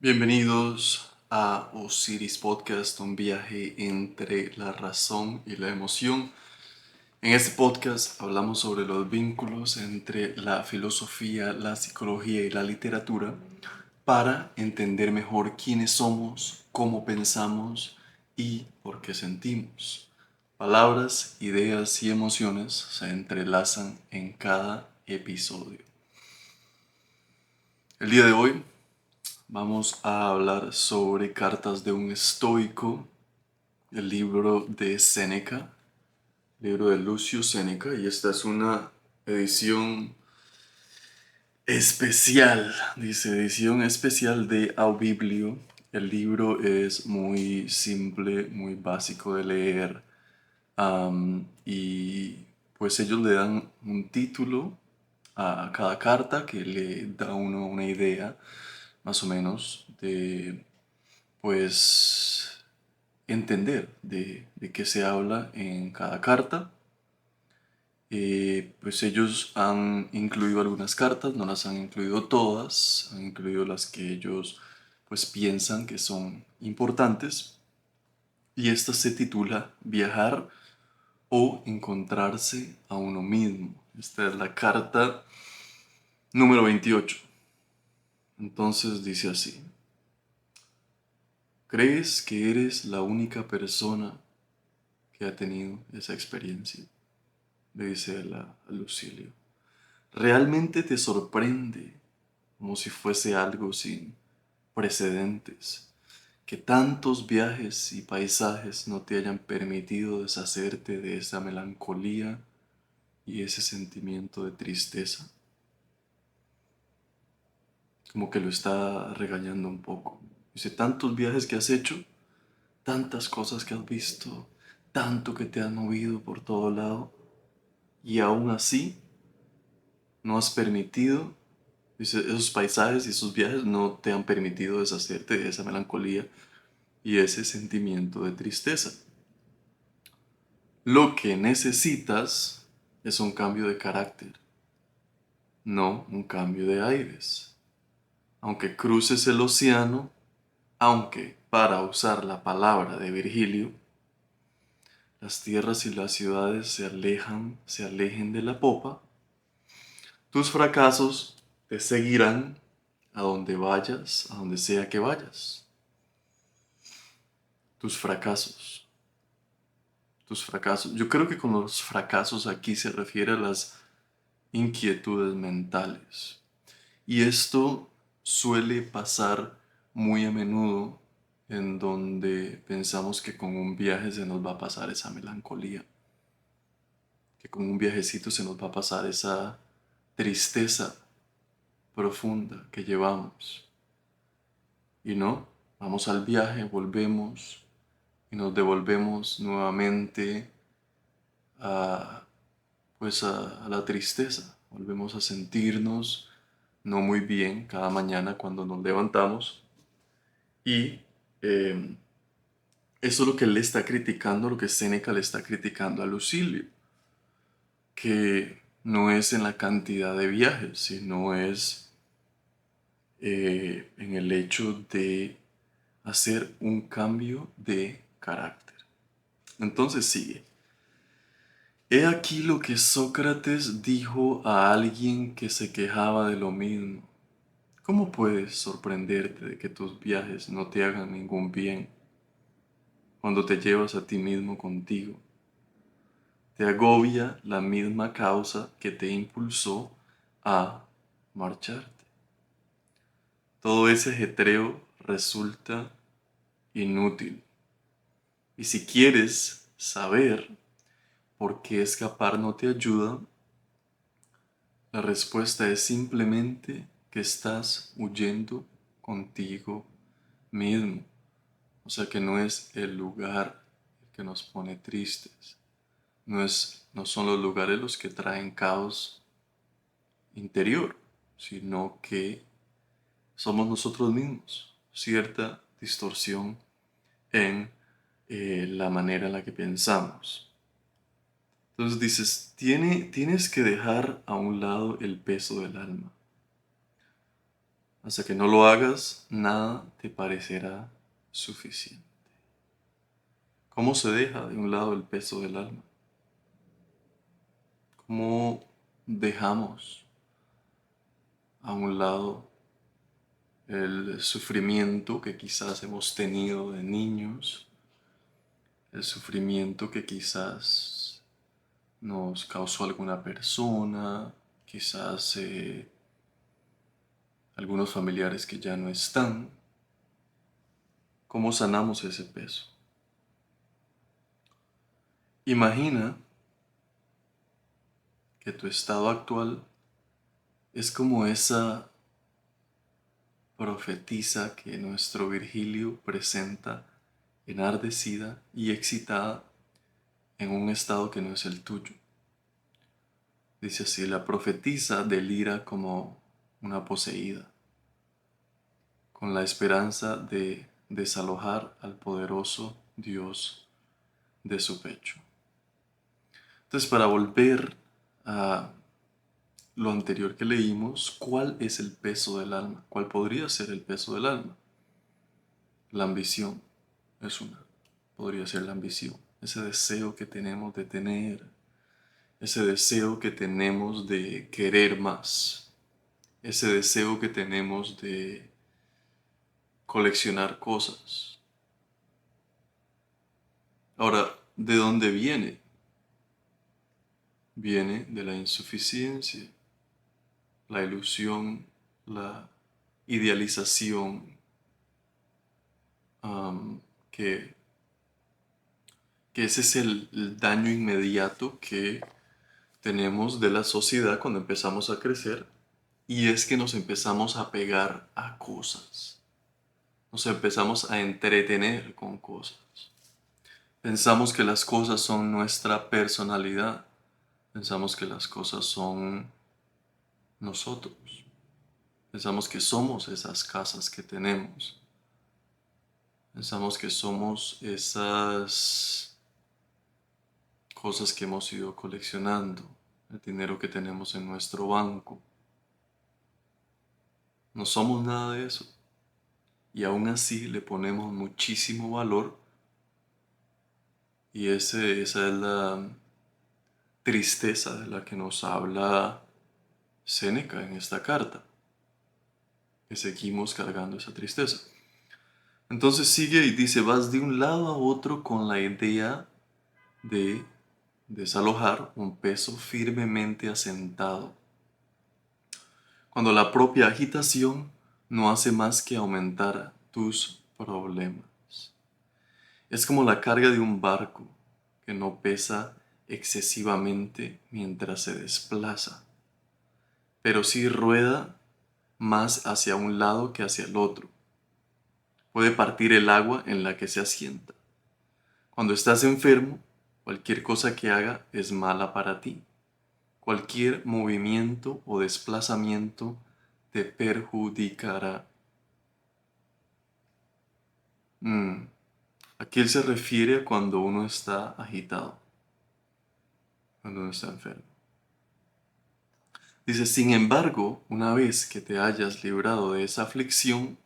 Bienvenidos a Osiris Podcast, un viaje entre la razón y la emoción. En este podcast hablamos sobre los vínculos entre la filosofía, la psicología y la literatura para entender mejor quiénes somos, cómo pensamos y por qué sentimos. Palabras, ideas y emociones se entrelazan en cada episodio. El día de hoy vamos a hablar sobre Cartas de un estoico, el libro de Séneca, libro de Lucio Séneca, y esta es una edición especial, dice edición especial de Aubiblio. El libro es muy simple, muy básico de leer, y pues ellos le dan un título a cada carta que le da a uno una idea más o menos de pues entender de qué se habla en cada carta. Pues ellos han incluido algunas cartas, no las han incluido todas, han incluido las que ellos pues piensan que son importantes. Y esta se titula Viajar o encontrarse a uno mismo. Esta es la carta número 28. Entonces dice así: ¿crees que eres la única persona que ha tenido esa experiencia? Le dice a Lucilio. ¿Realmente te sorprende, como si fuese algo sin precedentes, que tantos viajes y paisajes no te hayan permitido deshacerte de esa melancolía y ese sentimiento de tristeza? Como que lo está regañando un poco. Dice, tantos viajes que has hecho, tantas cosas que has visto, tanto que te has movido por todo lado, y aún así no has permitido, dice, esos paisajes y esos viajes no te han permitido deshacerte de esa melancolía y ese sentimiento de tristeza. Lo que necesitas es un cambio de carácter, no un cambio de aires. Aunque cruces el océano, aunque, para usar la palabra de Virgilio, las tierras y las ciudades se alejen de la popa, tus fracasos te seguirán a donde vayas, a donde sea que vayas. Tus fracasos, tus fracasos. Yo creo que con los fracasos aquí se refiere a las inquietudes mentales. Y esto suele pasar muy a menudo en donde pensamos que con un viaje se nos va a pasar esa melancolía, que con un viajecito se nos va a pasar esa tristeza profunda que llevamos. Y no, vamos al viaje, volvemos y nos devolvemos nuevamente a, a la tristeza. Volvemos a sentirnos no muy bien cada mañana cuando nos levantamos. Y eh, eso es lo que él le está criticando, lo que Séneca le está criticando a Lucilio, que no es en la cantidad de viajes, sino es en el hecho de hacer un cambio de carácter. Entonces sigue. He aquí lo que Sócrates dijo a alguien que se quejaba de lo mismo. ¿Cómo puedes sorprenderte de que tus viajes no te hagan ningún bien cuando te llevas a ti mismo contigo? Te agobia la misma causa que te impulsó a marcharte. Todo ese ajetreo resulta inútil. Y si quieres saber por qué escapar no te ayuda, la respuesta es simplemente que estás huyendo contigo mismo. O sea que no es el lugar el que nos pone tristes. No son los lugares los que traen caos interior, sino que somos nosotros mismos. Cierta distorsión en la manera en la que pensamos. Entonces dices, tienes que dejar a un lado el peso del alma. Hasta que no lo hagas, nada te parecerá suficiente. ¿Cómo se deja de un lado el peso del alma? ¿Cómo dejamos a un lado el sufrimiento que quizás hemos tenido de niños, el sufrimiento que quizás nos causó alguna persona, quizás algunos familiares que ya no están? ¿Cómo sanamos ese peso? Imagina que tu estado actual es como esa profetisa que nuestro Virgilio presenta enardecida y excitada en un estado que no es el tuyo. Dice así: la profetisa delira como una poseída, con la esperanza de desalojar al poderoso Dios de su pecho. Entonces, para volver a lo anterior que leímos, ¿cuál es el peso del alma? ¿Cuál podría ser el peso del alma? La ambición es una. Podría ser la ambición. Ese deseo que tenemos de tener, ese deseo que tenemos de querer más, ese deseo que tenemos de coleccionar cosas. Ahora, ¿de dónde viene? Viene de la insuficiencia, la ilusión, la idealización, am, que, que ese es el daño inmediato que tenemos de la sociedad cuando empezamos a crecer, y es que nos empezamos a pegar a cosas, nos empezamos a entretener con cosas. Pensamos que las cosas son nuestra personalidad, pensamos que las cosas son nosotros, pensamos que somos esas casas que tenemos, pensamos que somos esas cosas que hemos ido coleccionando, el dinero que tenemos en nuestro banco. No somos nada de eso. Y aún así le ponemos muchísimo valor, y esa es la tristeza de la que nos habla Séneca en esta carta, que seguimos cargando esa tristeza. Entonces sigue y dice: vas de un lado a otro con la idea de desalojar un peso firmemente asentado, cuando la propia agitación no hace más que aumentar tus problemas. Es como la carga de un barco que no pesa excesivamente mientras se desplaza, pero sí rueda más hacia un lado que hacia el otro. Puede partir el agua en la que se asienta. Cuando estás enfermo, cualquier cosa que haga es mala para ti. Cualquier movimiento o desplazamiento te perjudicará. Aquí él se refiere a cuando uno está agitado, cuando uno está enfermo. Dice: sin embargo, una vez que te hayas librado de esa aflicción,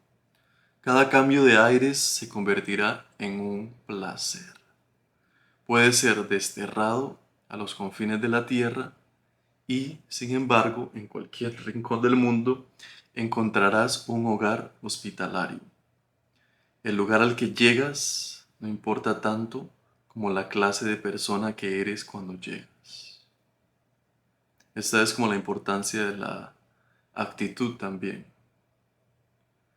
cada cambio de aires se convertirá en un placer. Puede ser desterrado a los confines de la tierra y, sin embargo, en cualquier rincón del mundo encontrarás un hogar hospitalario. El lugar al que llegas no importa tanto como la clase de persona que eres cuando llegas. Esta es como la importancia de la actitud también.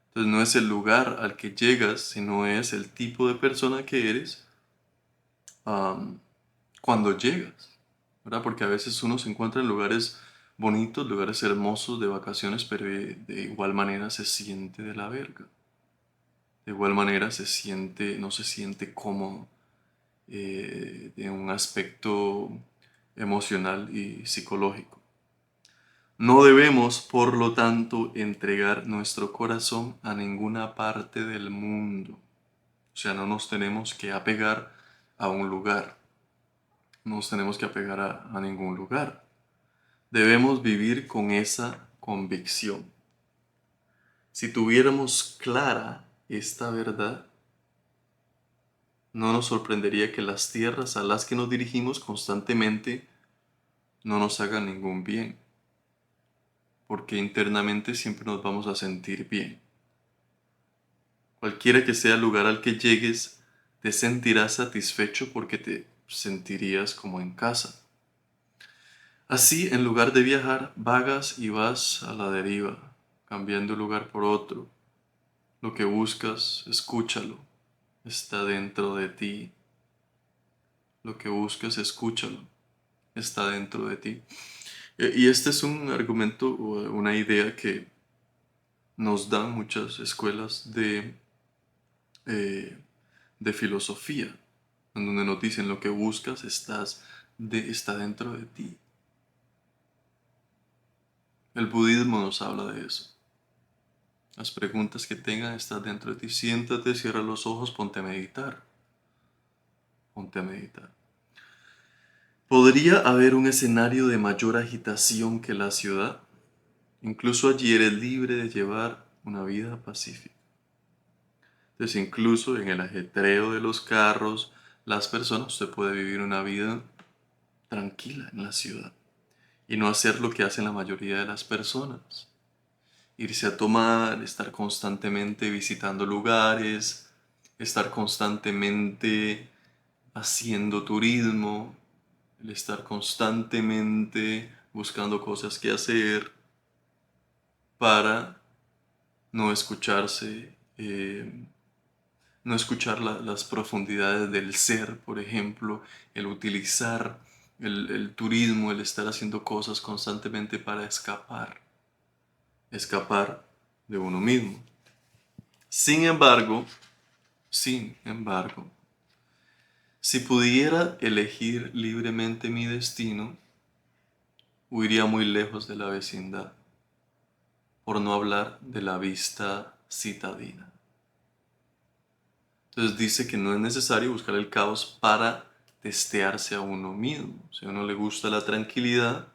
Entonces no es el lugar al que llegas, sino es el tipo de persona que eres am, cuando llegas, ¿verdad? Porque a veces uno se encuentra en lugares bonitos, lugares hermosos de vacaciones, pero de igual manera se siente de la verga. De igual manera no se siente cómodo de un aspecto emocional y psicológico. No debemos, por lo tanto, entregar nuestro corazón a ninguna parte del mundo. O sea, no nos tenemos que apegar a un lugar. No nos tenemos que apegar a ningún lugar. Debemos vivir con esa convicción. Si tuviéramos clara esta verdad, no nos sorprendería que las tierras a las que nos dirigimos constantemente no nos hagan ningún bien, porque internamente siempre nos vamos a sentir bien. Cualquiera que sea el lugar al que llegues, te sentirás satisfecho porque te sentirías como en casa. Así, en lugar de viajar, vagas y vas a la deriva, cambiando lugar por otro. Lo que buscas, escúchalo, está dentro de ti. Lo que buscas, escúchalo, está dentro de ti. Y este es un argumento o una idea que nos dan muchas escuelas eh, de filosofía, en donde nos dicen lo que buscas está dentro de ti. El budismo nos habla de eso. Las preguntas que tengan están dentro de ti. Siéntate, cierra los ojos, ponte a meditar. Ponte a meditar. ¿Podría haber un escenario de mayor agitación que la ciudad? Incluso allí eres libre de llevar una vida pacífica. Entonces, incluso en el ajetreo de los carros, las personas, usted puede vivir una vida tranquila en la ciudad y no hacer lo que hacen la mayoría de las personas. Irse a tomar, estar constantemente visitando lugares, estar constantemente haciendo turismo, el estar constantemente buscando cosas que hacer para no escucharse, no escuchar las profundidades del ser, por ejemplo, el utilizar el turismo, el estar haciendo cosas constantemente para escapar de uno mismo. Sin embargo, sin embargo, si pudiera elegir libremente mi destino, huiría muy lejos de la vecindad, por no hablar de la vista citadina. Entonces dice que no es necesario buscar el caos para testearse a uno mismo. Si a uno le gusta la tranquilidad,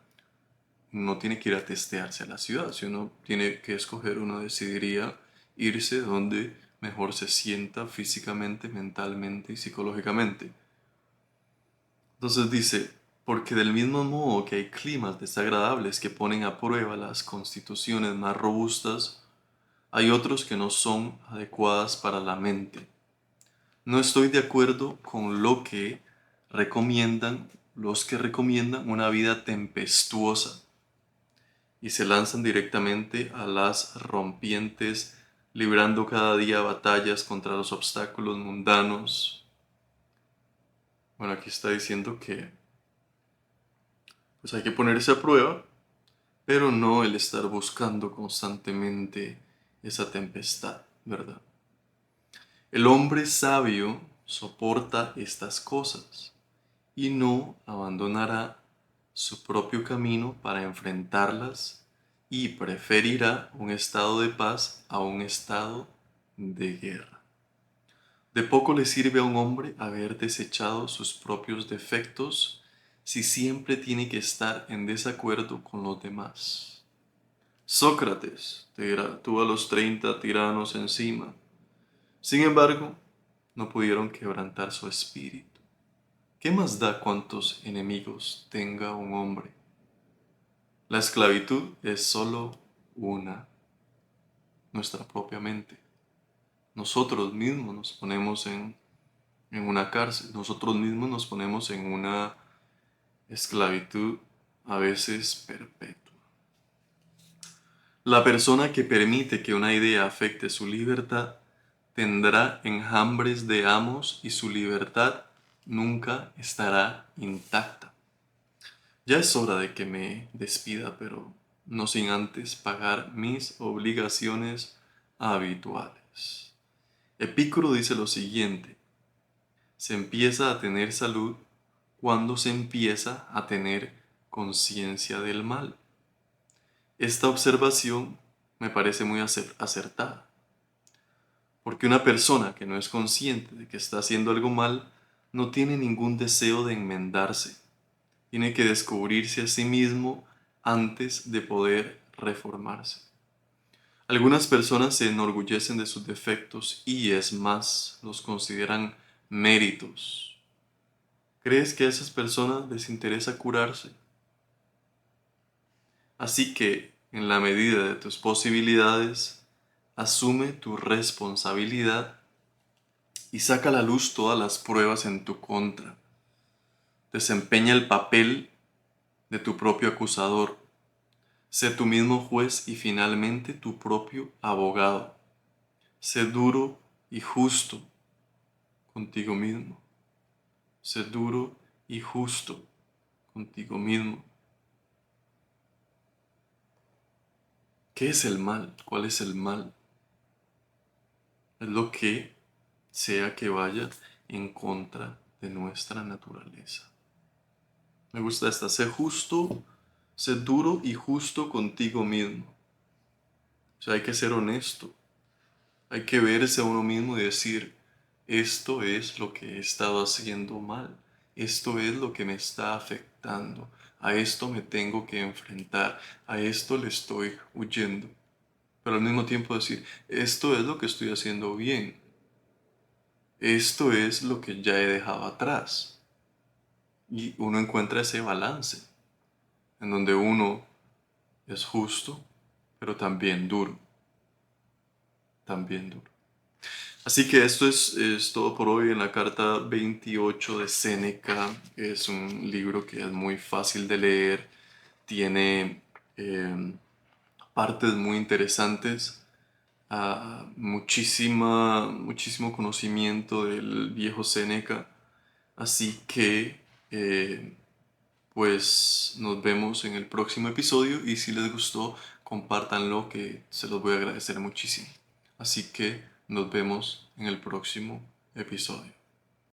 no tiene que ir a testearse a la ciudad. Si uno tiene que escoger, uno decidiría irse donde mejor se sienta físicamente, mentalmente y psicológicamente. Entonces dice, porque del mismo modo que hay climas desagradables que ponen a prueba las constituciones más robustas, hay otros que no son adecuadas para la mente. No estoy de acuerdo con lo que recomiendan los que recomiendan una vida tempestuosa y se lanzan directamente a las rompientes, librando cada día batallas contra los obstáculos mundanos. Bueno, aquí está diciendo que pues hay que ponerse a prueba, pero no el estar buscando constantemente esa tempestad, ¿verdad? El hombre sabio soporta estas cosas y no abandonará su propio camino para enfrentarlas y preferirá un estado de paz a un estado de guerra. De poco le sirve a un hombre haber desechado sus propios defectos si siempre tiene que estar en desacuerdo con los demás. Sócrates tuvo a los 30 tiranos encima. Sin embargo, no pudieron quebrantar su espíritu. ¿Qué más da cuántos enemigos tenga un hombre? La esclavitud es solo una, nuestra propia mente. Nosotros mismos nos ponemos en una cárcel, nosotros mismos nos ponemos en una esclavitud a veces perpetua. La persona que permite que una idea afecte su libertad tendrá enjambres de amos y su libertad nunca estará intacta. Ya es hora de que me despida, pero no sin antes pagar mis obligaciones habituales. Epicuro dice lo siguiente: se empieza a tener salud cuando se empieza a tener conciencia del mal. Esta observación me parece muy acertada, porque una persona que no es consciente de que está haciendo algo mal no tiene ningún deseo de enmendarse. Tiene que descubrirse a sí mismo antes de poder reformarse. Algunas personas se enorgullecen de sus defectos y es más, los consideran méritos. ¿Crees que a esas personas les interesa curarse? Así que, en la medida de tus posibilidades, asume tu responsabilidad y saca a la luz todas las pruebas en tu contra. Desempeña el papel de tu propio acusador. Sé tu mismo juez y finalmente tu propio abogado. Sé duro y justo contigo mismo. Sé duro y justo contigo mismo. ¿Qué es el mal? ¿Cuál es el mal? Es lo que sea que vaya en contra de nuestra naturaleza. Me gusta esta, sé justo, sé duro y justo contigo mismo. O sea, hay que ser honesto, hay que verse a uno mismo y decir, esto es lo que he estado haciendo mal, esto es lo que me está afectando, a esto me tengo que enfrentar, a esto le estoy huyendo. Pero al mismo tiempo decir, esto es lo que estoy haciendo bien, esto es lo que ya he dejado atrás. Y uno encuentra ese balance, en donde uno es justo, pero también duro, también duro. Así que esto es todo por hoy en la carta 28 de Séneca. Es un libro que es muy fácil de leer, tiene partes muy interesantes, muchísimo conocimiento del viejo Séneca. Así que pues nos vemos en el próximo episodio y si les gustó, compártanlo que se los voy a agradecer muchísimo. Así que nos vemos en el próximo episodio.